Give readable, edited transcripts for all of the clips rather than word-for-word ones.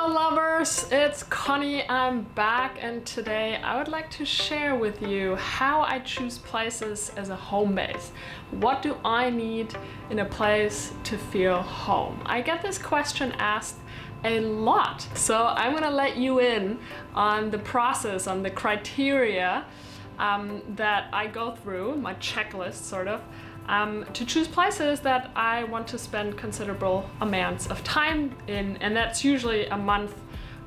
Hello lovers, it's Connie. I'm back, and today I would like to share with you how I choose places as a home base. What do I need in a place to feel home? I get this question asked a lot, so I'm gonna let you in on the process, on the criteria that I go through, my checklist sort of, to choose places that I want to spend considerable amounts of time in, and that's usually a month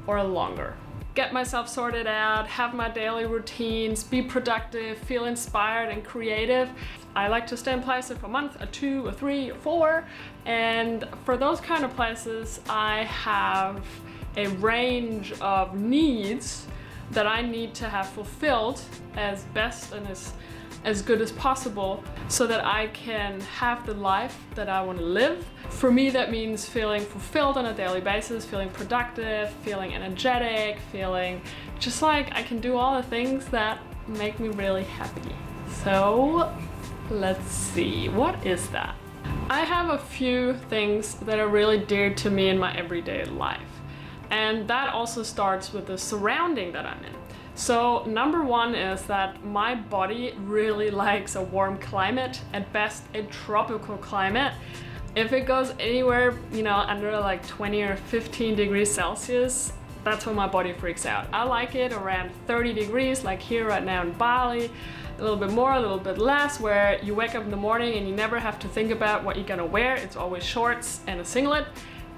or longer. Get myself sorted out, have my daily routines, be productive, feel inspired and creative. I like to stay in places for a month, or 2, or 3, or 4, and for those kind of places I have a range of needs that I need to have fulfilled as best and as good as possible so that I can have the life that I want to live. For me, that means feeling fulfilled on a daily basis, feeling productive, feeling energetic, feeling just like I can do all the things that make me really happy. So let's see, what is that? I have a few things that are really dear to me in my everyday life. And that also starts with the surrounding that I'm in. So number one is that my body really likes a warm climate, at best a tropical climate. If it goes anywhere, under like 20 or 15 degrees Celsius, that's when my body freaks out. I like it around 30 degrees, like here right now in Bali, a little bit more, a little bit less, where you wake up in the morning and you never have to think about what you're gonna wear. It's always shorts and a singlet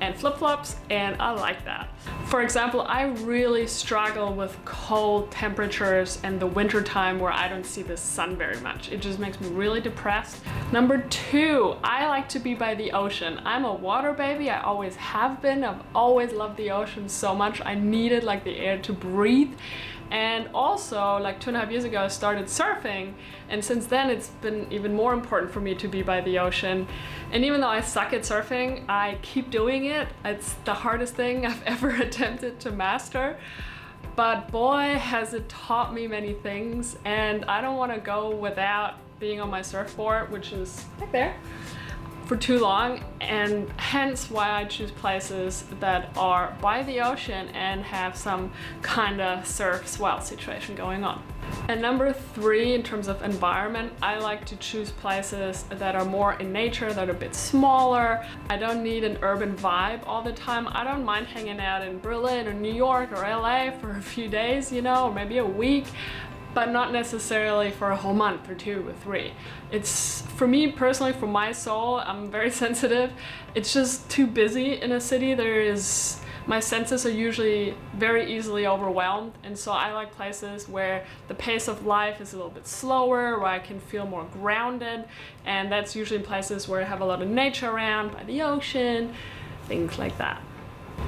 and flip-flops, and I like that. For example, I really struggle with cold temperatures and the winter time where I don't see the sun very much. It just makes me really depressed. Number two, I like to be by the ocean. I'm a water baby, I always have been. I've always loved the ocean so much. I needed like the air to breathe. And also, like 2.5 years ago, I started surfing, and since then it's been even more important for me to be by the ocean. And even though I suck at surfing, I keep doing it. It's the hardest thing I've ever attempted to master. But boy, has it taught me many things, and I don't want to go without being on my surfboard, which is right there, for too long, and hence why I choose places that are by the ocean and have some kind of surf swell situation going on. And number three, in terms of environment, I like to choose places that are more in nature, that are a bit smaller. I don't need an urban vibe all the time. I don't mind hanging out in Berlin or New York or LA for a few days, or maybe a week, but not necessarily for a whole month or 2 or 3. It's, for me personally, for my soul, I'm very sensitive. It's just too busy in a city. My senses are usually very easily overwhelmed, and so I like places where the pace of life is a little bit slower, where I can feel more grounded, and that's usually in places where I have a lot of nature around, by the ocean, things like that.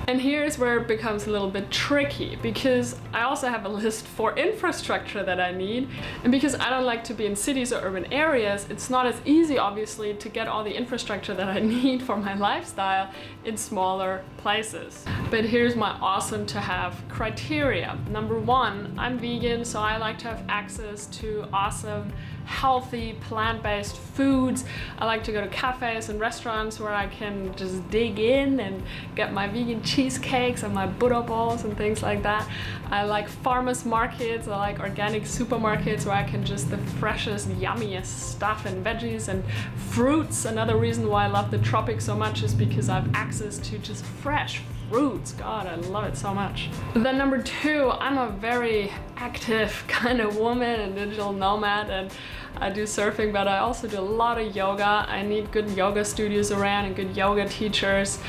And here's where it becomes a little bit tricky, because I also have a list for infrastructure that I need, and because I don't like to be in cities or urban areas, it's not as easy obviously to get all the infrastructure that I need for my lifestyle in smaller places. But here's my awesome to have criteria. Number one, I'm vegan, so I like to have access to awesome, healthy, plant-based foods. I like to go to cafes and restaurants where I can just dig in and get my vegan cheesecakes and my Buddha balls and things like that. I like farmers markets, I like organic supermarkets where I can just the freshest, yummiest stuff and veggies and fruits. Another reason why I love the tropics so much is because I have access to just fresh fruits. God, I love it so much. Then number two, I'm a very active kind of woman and digital nomad, and I do surfing, but I also do a lot of yoga. I need good yoga studios around and good yoga teachers.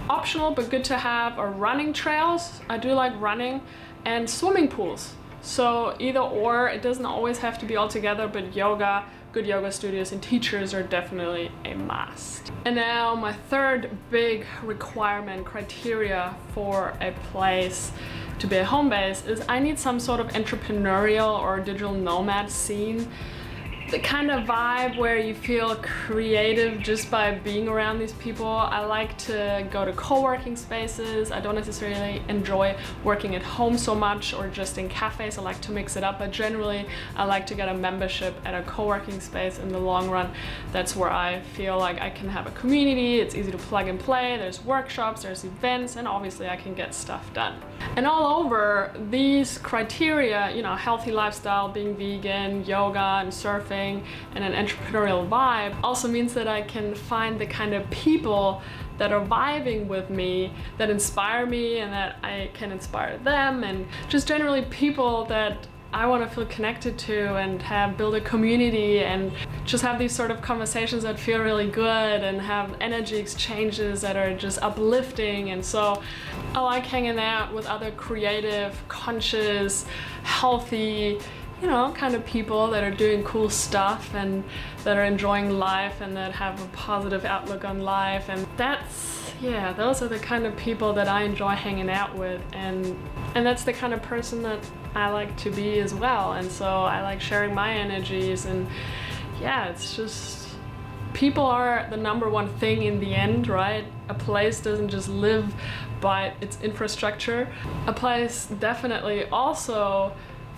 Optional but good to have are running trails. I do like running, and swimming pools. So either or, it doesn't always have to be all together, but yoga, good yoga studios and teachers are definitely a must. And now my third big requirement criteria for a place to be a home base is I need some sort of entrepreneurial or digital nomad scene. the kind of vibe where you feel creative just by being around these people. I like to go to co-working spaces. I don't necessarily enjoy working at home so much or just in cafes. I like to mix it up, but generally I like to get a membership at a co-working space in the long run. That's where I feel like I can have a community. It's easy to plug and play. There's workshops, there's events, and obviously I can get stuff done. And all over these criteria, you know, healthy lifestyle, being vegan, yoga and surfing, and an entrepreneurial vibe also means that I can find the kind of people that are vibing with me, that inspire me, and that I can inspire them, and just generally people that I want to feel connected to and build a community and just have these sort of conversations that feel really good and have energy exchanges that are just uplifting. And so I like hanging out with other creative, conscious, healthy, you know, kind of people that are doing cool stuff and that are enjoying life and that have a positive outlook on life. And those are the kind of people that I enjoy hanging out with, and that's the kind of person that I like to be as well. And so I like sharing my energies, and yeah, it's just, people are the number one thing in the end, right? A place doesn't just live by its infrastructure. A place definitely also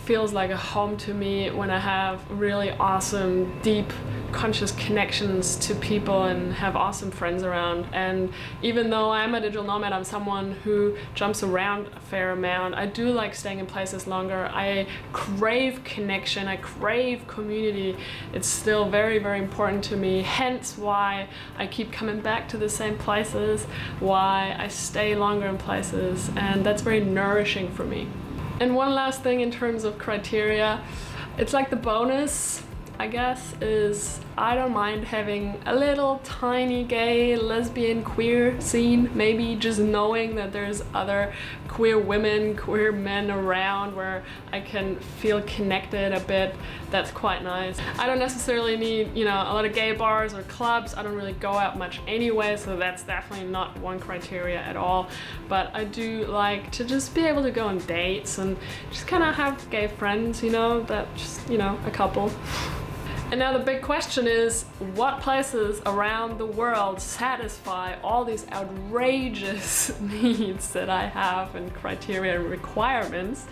feels like a home to me when I have really awesome, deep, conscious connections to people and have awesome friends around. And even though I'm a digital nomad, I'm someone who jumps around a fair amount. I do like staying in places longer. I crave connection, I crave community. It's still very, very important to me. Hence why I keep coming back to the same places, why I stay longer in places, and that's very nourishing for me. And one last thing in terms of criteria, it's like the bonus, I guess, is I don't mind having a little tiny gay, lesbian, queer scene, maybe just knowing that there's other queer women, queer men around where I can feel connected a bit. That's quite nice. I don't necessarily need, you know, a lot of gay bars or clubs. I don't really go out much anyway, so that's definitely not one criteria at all. But I do like to just be able to go on dates and just kind of have gay friends, you know, that just, you know, a couple. And now the big question is, what places around the world satisfy all these outrageous needs that I have and criteria and requirements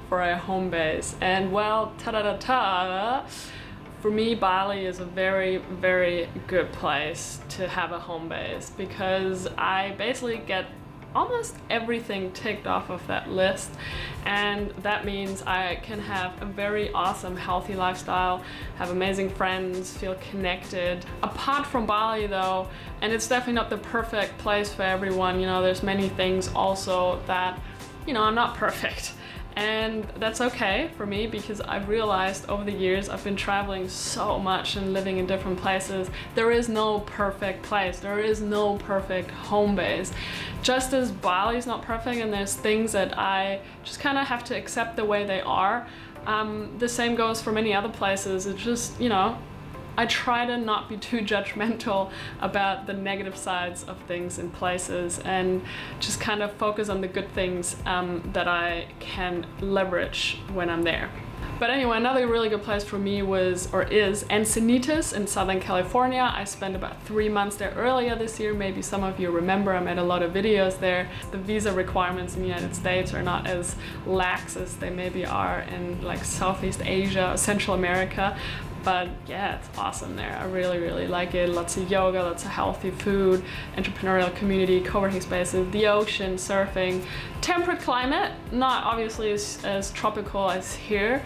for a home base? And well, ta-da-da-ta, for me, Bali is a very, very good place to have a home base because I basically get almost everything ticked off of that list, and that means I can have a very awesome, healthy lifestyle, have amazing friends, feel connected. Apart from Bali though, and it's definitely not the perfect place for everyone, you know, there's many things also that, you know, I'm not perfect. And that's okay for me because I've realized over the years I've been traveling so much and living in different places. There is no perfect place. There is no perfect home base. Just as Bali is not perfect and there's things that I just kind of have to accept the way they are, the same goes for many other places. It's just, you know, I try to not be too judgmental about the negative sides of things in places and just kind of focus on the good things that I can leverage when I'm there. But anyway, another really good place for me is Encinitas in Southern California. I spent about 3 months there earlier this year. Maybe some of you remember, I made a lot of videos there. The visa requirements in the United States are not as lax as they maybe are in like Southeast Asia or Central America. But yeah, it's awesome there. I really, really like it. Lots of yoga, lots of healthy food, entrepreneurial community, co-working spaces, the ocean, surfing, temperate climate, not obviously as tropical as here.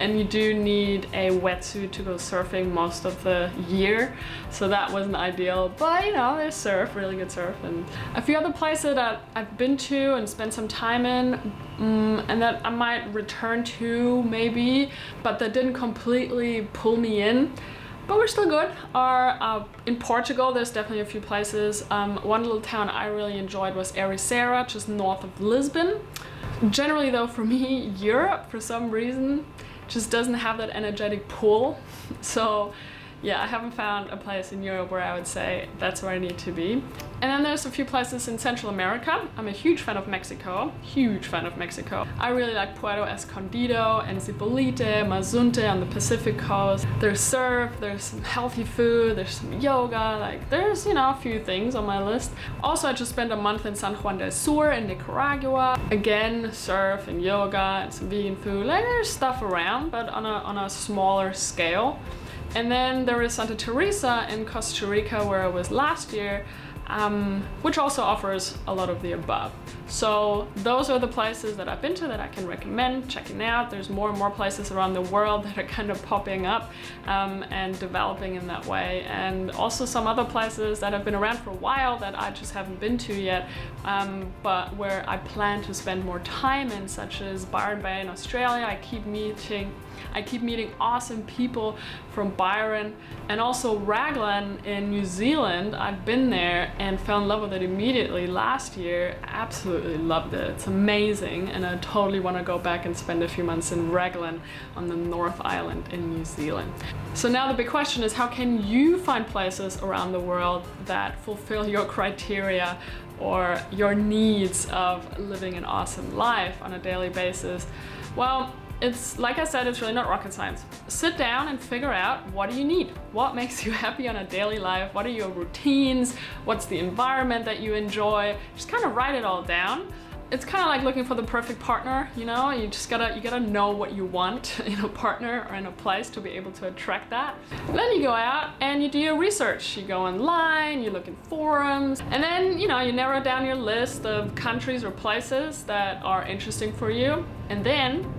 And you do need a wetsuit to go surfing most of the year, so that wasn't ideal. But you know, there's surf, really good surf, and a few other places that I've been to and spent some time in, and that I might return to maybe, but that didn't completely pull me in. But we're still good. In Portugal, there's definitely a few places. One little town I really enjoyed was Ericeira, just north of Lisbon. Generally though, for me, Europe, for some reason, just doesn't have that energetic pull. So yeah, I haven't found a place in Europe where I would say that's where I need to be. And then there's a few places in Central America. I'm a huge fan of Mexico, huge fan of Mexico. I really like Puerto Escondido and Zipolite, Mazunte on the Pacific coast. There's surf, there's some healthy food, there's some yoga, like there's, you know, a few things on my list. Also, I just spent a month in San Juan del Sur in Nicaragua. Again, surf and yoga and some vegan food. Like there's stuff around, but on a smaller scale. And then there is Santa Teresa in Costa Rica, where I was last year, which also offers a lot of the above. So those are the places that I've been to that I can recommend checking out. There's more and more places around the world that are kind of popping up and developing in that way. And also some other places that have been around for a while that I just haven't been to yet, but where I plan to spend more time in, such as Byron Bay in Australia. I keep meeting awesome people from Byron, and also Raglan in New Zealand. I've been there and fell in love with it immediately last year. Absolutely loved it. It's amazing, and I totally want to go back and spend a few months in Raglan on the North Island in New Zealand. So now the big question is, how can you find places around the world that fulfill your criteria or your needs of living an awesome life on a daily basis? Well, it's like I said, it's really not rocket science. Sit down and figure out, what do you need? What makes you happy on a daily life? What are your routines? What's the environment that you enjoy? Just kind of write it all down. It's kind of like looking for the perfect partner, you know? You gotta know what you want in a partner or in a place to be able to attract that. And then you go out and you do your research. You go online, you look in forums, and then, you know, you narrow down your list of countries or places that are interesting for you, and then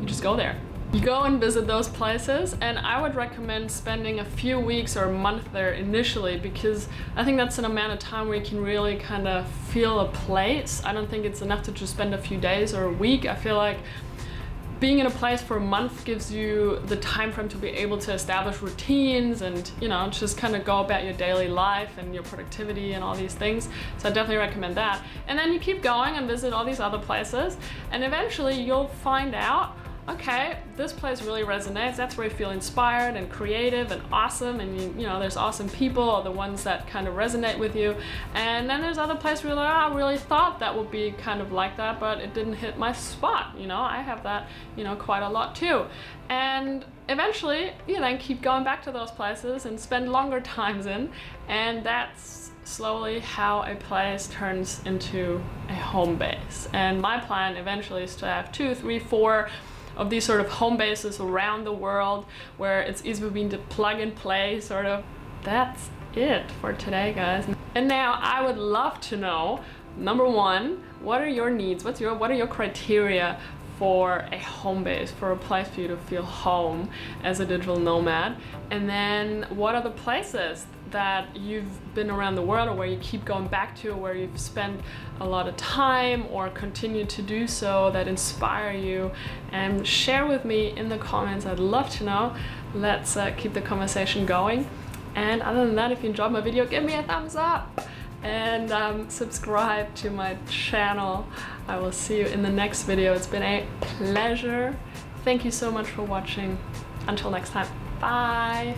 you just go there. You go and visit those places, and I would recommend spending a few weeks or a month there initially, because I think that's an amount of time where you can really kind of feel a place. I don't think it's enough to just spend a few days or a week. I feel like being in a place for a month gives you the time frame to be able to establish routines and, you know, just kind of go about your daily life and your productivity and all these things. So I definitely recommend that. And then you keep going and visit all these other places, and eventually you'll find out, okay, this place really resonates. That's where you feel inspired and creative and awesome, and you know, there's awesome people, or the ones that kind of resonate with you. And then there's other places where you're like, oh, I really thought that would be kind of like that, but it didn't hit my spot. You know, I have that, you know, quite a lot too. And eventually you then keep going back to those places and spend longer times in, and that's slowly how a place turns into a home base. And my plan eventually is to have 2, 3, 4 of these sort of home bases around the world, where it's easy for me to plug and play, sort of. That's it for today, guys. And now I would love to know, number one, what are your needs? What are your criteria for a home base, for a place for you to feel home as a digital nomad? And then what are the places that you've been around the world, or where you keep going back to, where you've spent a lot of time or continue to do so, that inspire you? And share with me in the comments. I'd love to know. Let's keep the conversation going. And other than that, if you enjoyed my video, give me a thumbs up and subscribe to my channel. I will see you in the next video. It's been a pleasure. Thank you so much for watching. Until next time, bye.